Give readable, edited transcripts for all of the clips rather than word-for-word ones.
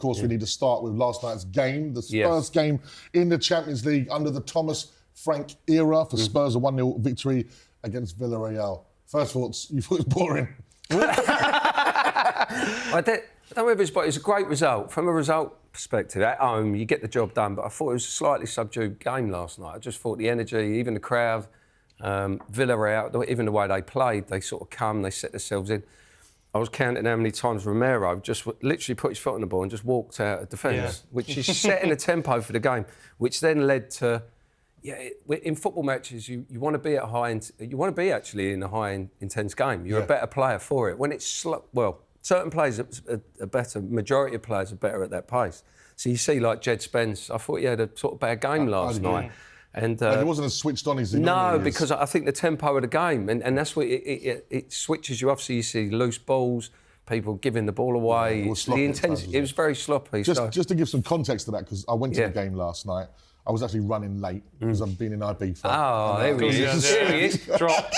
course, we need to start with last night's game, the Spurs game in the Champions League under the Thomas Frank era for Spurs, a 1-0 victory against Villarreal. First thoughts, you thought it was boring? I don't know if it's, but it's a great result. From a result perspective, at home, you get the job done, but I thought it was a slightly subdued game last night. I just thought the energy, even the crowd, Villarreal, even the way they played, they sort of come, they set themselves in. I was counting how many times Romero just literally put his foot on the ball and just walked out of defence, which is setting a tempo for the game, which then led to, in football matches, you want to be at you want to be actually in a high intense game. You're a better player for it. When it's slow, certain players are better, majority of players are better at that pace. So you see, like Jed Spence, I thought he had a sort of bad game last night. And he wasn't as switched on as he normally is. Because I think the tempo of the game, and that's what it switches you off. So you see loose balls, people giving the ball away. The intensity, it was very sloppy. Just to give some context to that, because I went to the game last night. I was actually running late because I've been in IB for. Oh, there he is. There he is. Drop.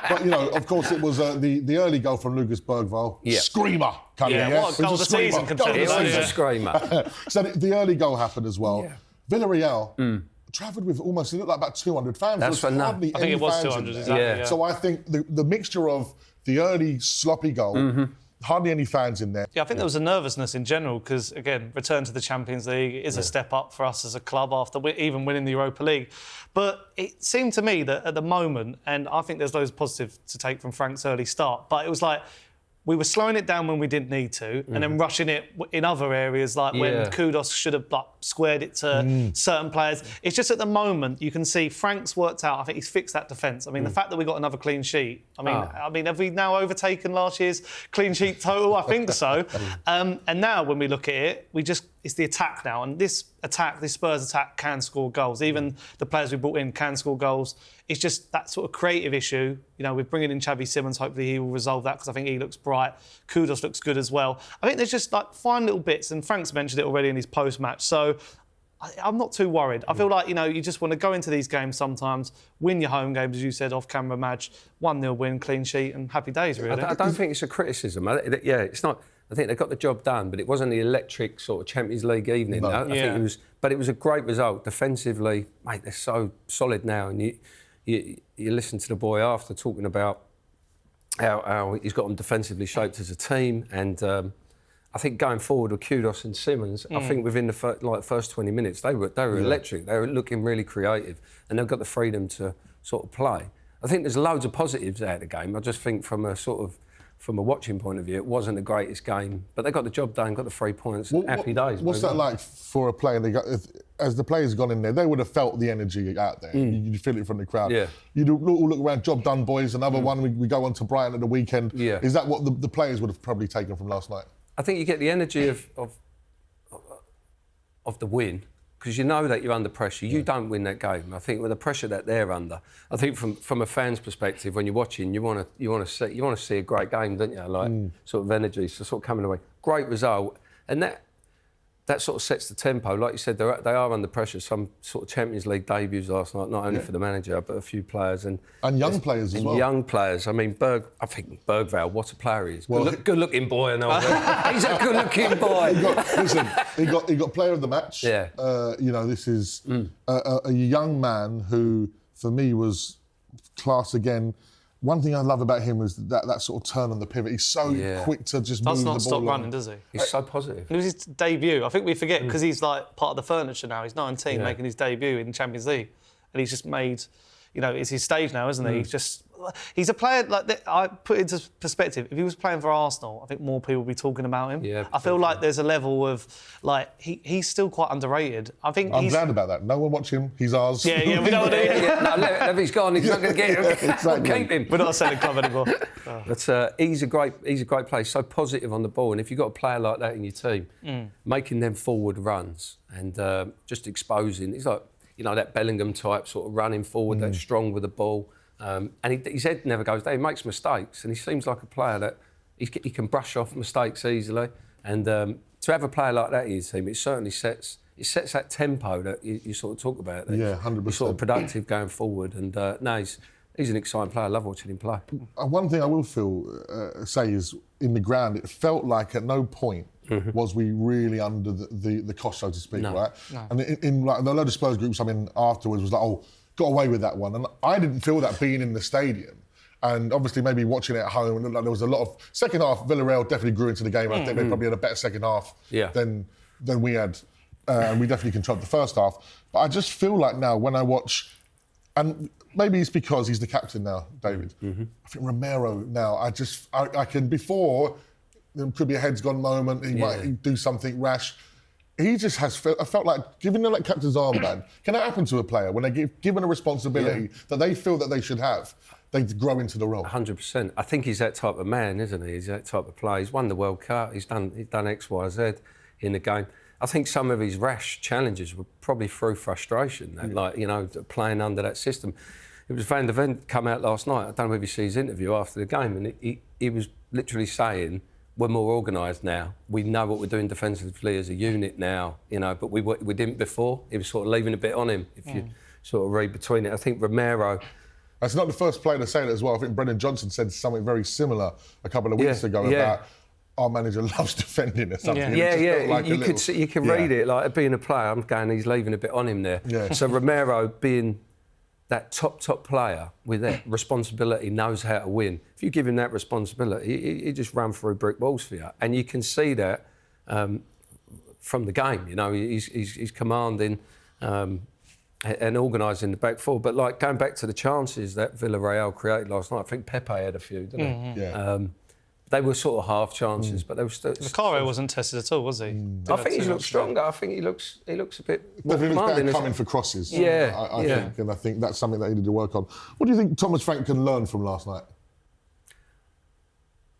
But, you know, of course, it was the early goal from Lucas Bergvall. Screamer coming in. What a goal of the season considered. It was a screamer. So the early goal happened as well. Villarreal travelled with almost, it looked like about 200 fans. That's enough. I think it was 200, exactly. So I think the mixture of the early sloppy goal, hardly any fans in there. Yeah, I think there was a nervousness in general because, again, return to the Champions League is a step up for us as a club after even winning the Europa League. But it seemed to me that at the moment, and I think there's loads of positive to take from Frank's early start, but it was like we were slowing it down when we didn't need to and then rushing it in other areas, like when Kudos should have squared it to certain players. It's just at the moment you can see Frank's worked out. I think he's fixed that defence. I mean, the fact that we got another clean sheet, I mean, have we now overtaken last year's clean sheet total? I think so. And now when we look at it, it's the attack now. And this Spurs attack can score goals. Even the players we brought in can score goals. It's just that sort of creative issue. You know, we're bringing in Xavi Simons. Hopefully he will resolve that because I think he looks bright. Kudos looks good as well. I think there's just like fine little bits, and Frank's mentioned it already in his post-match. So I'm not too worried. I feel like, you know, you just want to go into these games sometimes, win your home games, as you said, off-camera match, 1-0 win, clean sheet, and happy days, really. I don't think it's a criticism. It's not. I think they got the job done, but it wasn't the electric sort of Champions League evening. No. I think it was, but it was a great result defensively. Mate, they're so solid now, and you listen to the boy after talking about how he's got them defensively shaped as a team, and I think going forward with Kudos and Simons, I think within the first 20 minutes they were electric. They were looking really creative, and they've got the freedom to sort of play. I think there's loads of positives out of the game. I just think from a watching point of view, it wasn't the greatest game, but they got the job done, got the 3 points, happy days. What's that like for a player? As the players gone in there, they would have felt the energy out there. You'd feel it from the crowd. Yeah. You'd all look around, job done, boys. Another one, we go on to Brighton at the weekend. Yeah. Is that what the players would have probably taken from last night? I think you get the energy of the win, because you know that you're under pressure. You don't win that game. I think with the pressure that they're under, I think from a fan's perspective, when you're watching, you want to see a great game, don't you? Like sort of energy, so sort of coming away, great result, and that sort of sets the tempo. Like you said, they are under pressure. Some sort of Champions League debuts last night, not only for the manager but a few players and young players as well. Young players. I mean, I think Bergvall, what a player he is. Good-looking boy and all that. He's a good-looking boy. He got player of the match. Yeah. You know, this is a young man who, for me, was class again. One thing I love about him was that sort of turn on the pivot. He's so quick to just move the ball. Does not stop running, does he? He's so positive. It was his debut. I think we forget because he's like part of the furniture now. He's 19, making his debut in the Champions League, and he's just made. You know, it's his stage now, isn't he? He's a player like I put it into perspective. If he was playing for Arsenal, I think more people would be talking about him. Yeah, I feel like there's a level of like he's still quite underrated. I think I'm glad about that. No one watch him. He's ours. Yeah, we don't want to. No, he's gone. He's not going to get him. Exactly. Keep him. We're not a selling club anymore. But he's a great player. So positive on the ball, and if you've got a player like that in your team, making them forward runs and just exposing, he's like. You know, that Bellingham type sort of running forward, that's strong with the ball. And his head never goes down. He makes mistakes, and he seems like a player that he can brush off mistakes easily. And to have a player like that in his team, it certainly sets that tempo that you sort of talk about. 100%. He's sort of productive going forward. And no, he's an exciting player. I love watching him play. One thing I will say is, in the ground, it felt like at no point was we really under the cosh, so to speak, No. right? No. And in like the load of Spurs groups I'm in afterwards was like, oh, got away with that one. And I didn't feel that being in the stadium. And obviously maybe watching it at home, and like there was a lot of... Second half, Villarreal definitely grew into the game. I think they probably had a better second half than we had. And we definitely controlled the first half. But I just feel like now when I watch... And maybe it's because he's the captain now, David. I think Romero now, I can... Before, there could be a heads gone moment, he might do something rash. He just has... I felt like giving them that captain's armband, can that happen to a player when they given a responsibility that they feel that they should have? They grow into the role. 100%. I think he's that type of man, isn't he? He's that type of player. He's won the World Cup. He's done X, Y, Z in the game. I think some of his rash challenges were probably through frustration, like, you know, playing under that system. It was Van der Ven come out last night. I don't know if you see his interview after the game, and he was literally saying, we're more organised now. We know what we're doing defensively as a unit now, you know, but we didn't before. He was sort of leaving a bit on him, if you sort of read between it. I think Romero... That's not the first player to say that as well. I think Brendan Johnson said something very similar a couple of weeks ago about our manager loves defending or something. Like you can read it, like being a player, I'm going, he's leaving a bit on him there. Yeah. So Romero being that top player with that responsibility, knows how to win. If you give him that responsibility, he just run through brick walls for you. And you can see that from the game, you know, he's commanding... and organising the back four. But like going back to the chances that Villarreal created last night, I think Pepe had a few, didn't he? Yeah. They were sort of half chances, but they were still... Macario wasn't tested at all, was he? I think he's looked stronger. I think he looks a bit more definitely commanding. Better coming for crosses. Yeah, I think, and I think that's something that he needed to work on. What do you think Thomas Frank can learn from last night?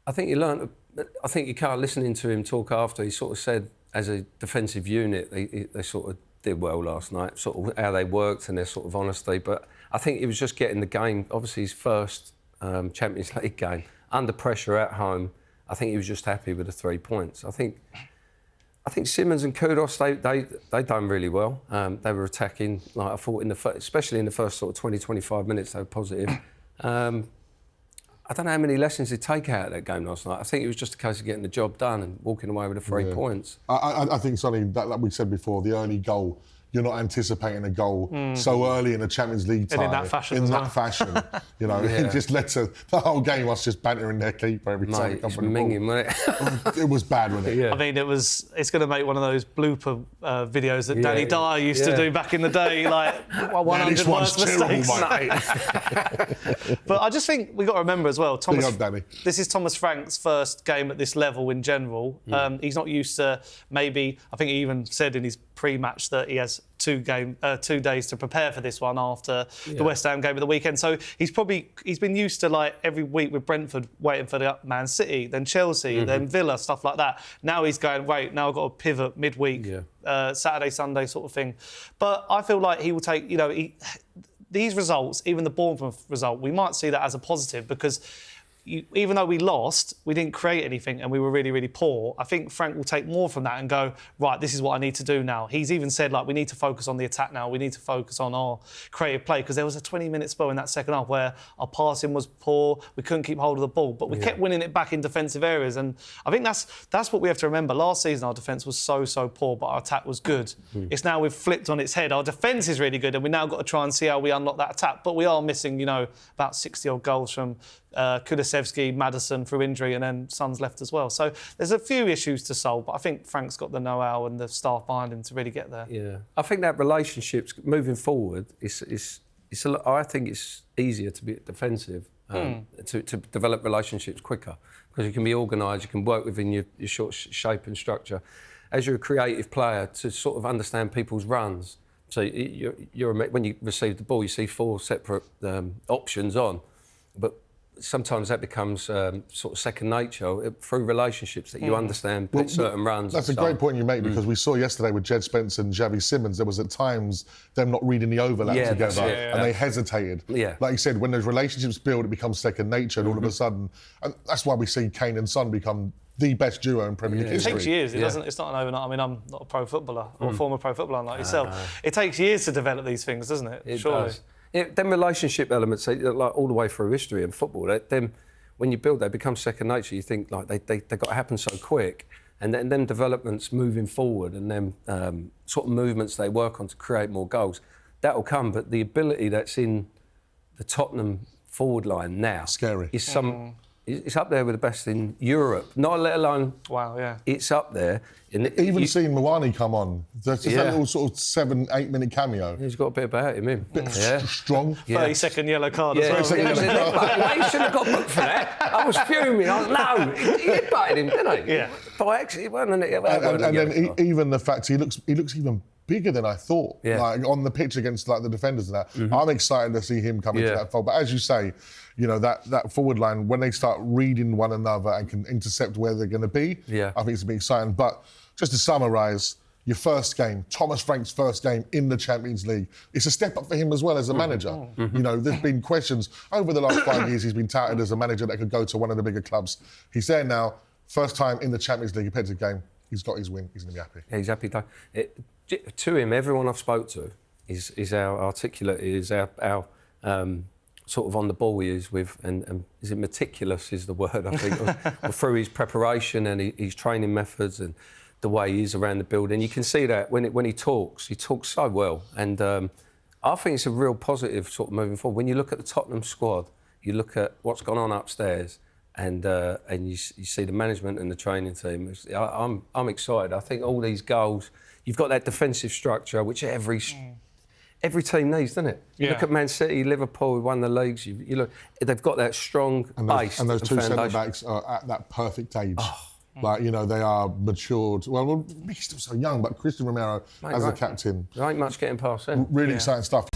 I think you can't listening to him talk after. He sort of said, as a defensive unit, they sort of did well last night, sort of how they worked and their sort of honesty. But I think he was just getting the game, obviously his first Champions League game, under pressure at home. I think he was just happy with the 3 points. I think Simmons and Kudos, they done really well. They were attacking, like I thought, especially in the first sort of 20-25 minutes, they were positive. I don't know how many lessons they take out of that game last night. I think it was just a case of getting the job done and walking away with the 3 points. I think, Sonny, that, like we said before, the early goal, you're not anticipating a goal so early in the Champions League time. And in that fashion. You know, it just led to the whole game us just bantering their keeper every time we come from the ball. Wasn't it? It was bad, wasn't it? Yeah. I mean, it's going to make one of those blooper videos that Danny Dyer used to do back in the day, like 100 worst mistakes. But I just think we've got to remember as well, this is Thomas Frank's first game at this level in general. He's not used to maybe, I think he even said in his pre-match that he has 2 days to prepare for this one after the West Ham game of the weekend. So he's been used to, like, every week with Brentford waiting for the Man City, then Chelsea, then Villa, stuff like that. Now he's going, wait, now I've got to pivot midweek, Saturday, Sunday sort of thing. But I feel like he will take, you know, these results, even the Bournemouth result, we might see that as a positive because even though we lost, we didn't create anything and we were really, really poor. I think Frank will take more from that and go, right, this is what I need to do now. He's even said, like, we need to focus on the attack now. We need to focus on our creative play because there was a 20-minute spell in that second half where our passing was poor. We couldn't keep hold of the ball, but we kept winning it back in defensive areas. And I think that's what we have to remember. Last season, our defence was so poor, but our attack was good. It's now we've flipped on its head. Our defence is really good and we now got to try and see how we unlock that attack. But we are missing, you know, about 60-odd goals from Kulusevski, Maddison through injury, and then Son's left as well. So there's a few issues to solve, but I think Frank's got the know-how and the staff behind him to really get there. Yeah, I think that relationships moving forward I think it's easier to be defensive, to develop relationships quicker because you can be organised, you can work within your short shape and structure. As you're a creative player, to sort of understand people's runs. So when you receive the ball, you see 4 separate options on, but sometimes that becomes sort of second nature through relationships that you understand certain runs. That's a great point you make because we saw yesterday with Jed Spence and Xavi Simmons, there was at times them not reading the overlap together and they hesitated. Yeah. Like you said, when those relationships build, it becomes second nature and all of a sudden, and that's why we see Kane and Son become the best duo in Premier League history. It takes years. It's not an overnight. I mean, I'm not a pro footballer or a former pro footballer like yourself. It takes years to develop these things, doesn't it? It does. Them relationship elements, like all the way through history in football, when you build, they become second nature. You think like they got to happen so quick, and then them developments moving forward, and them sort of movements they work on to create more goals, that will come. But the ability that's in the Tottenham forward line now scary. Is it's up there with the best in Europe. Not let alone. Wow, yeah. It's up there. Even seeing Mwani come on, there's just that little sort of 7-8 minute cameo. He's got a bit about him. Strong. 30-second yellow card as well. He shouldn't have got booked for that. I was fuming. I was, no, he butted him, didn't he? Yeah. By accident, wasn't it? And then even the fact he looks even bigger than I thought. Yeah. Like on the pitch against like the defenders and that. I'm excited to see him come into that fold. But as you say, you know, that forward line, when they start reading one another and can intercept where they're going to be, I think it's going to be exciting. But just to summarise, your first game, Thomas Frank's first game in the Champions League, it's a step up for him as well as a manager. You know, there's been questions over the last 5 years. He's been touted as a manager that could go to one of the bigger clubs. He's there now, first time in the Champions League, competitive game. He's got his win. He's going to be happy. Yeah, he's happy. To him, everyone I've spoke to is how articulate he is, how sort of on the ball he is with, and is it meticulous is the word, I think, through his preparation and his training methods and the way he is around the building. You can see that when he talks so well. And I think it's a real positive sort of moving forward. When you look at the Tottenham squad, you look at what's gone on upstairs, and you see the management and the training team. I'm excited. I think all these goals, you've got that defensive structure, which every team needs, doesn't it? You look at Man City, Liverpool, who won the leagues. You look, they've got that strong base. And those two centre-backs are at that perfect age. Like, you know, they are matured. Well, he's still so young, but Christian Romero as a captain. There ain't much getting past him. Really exciting stuff.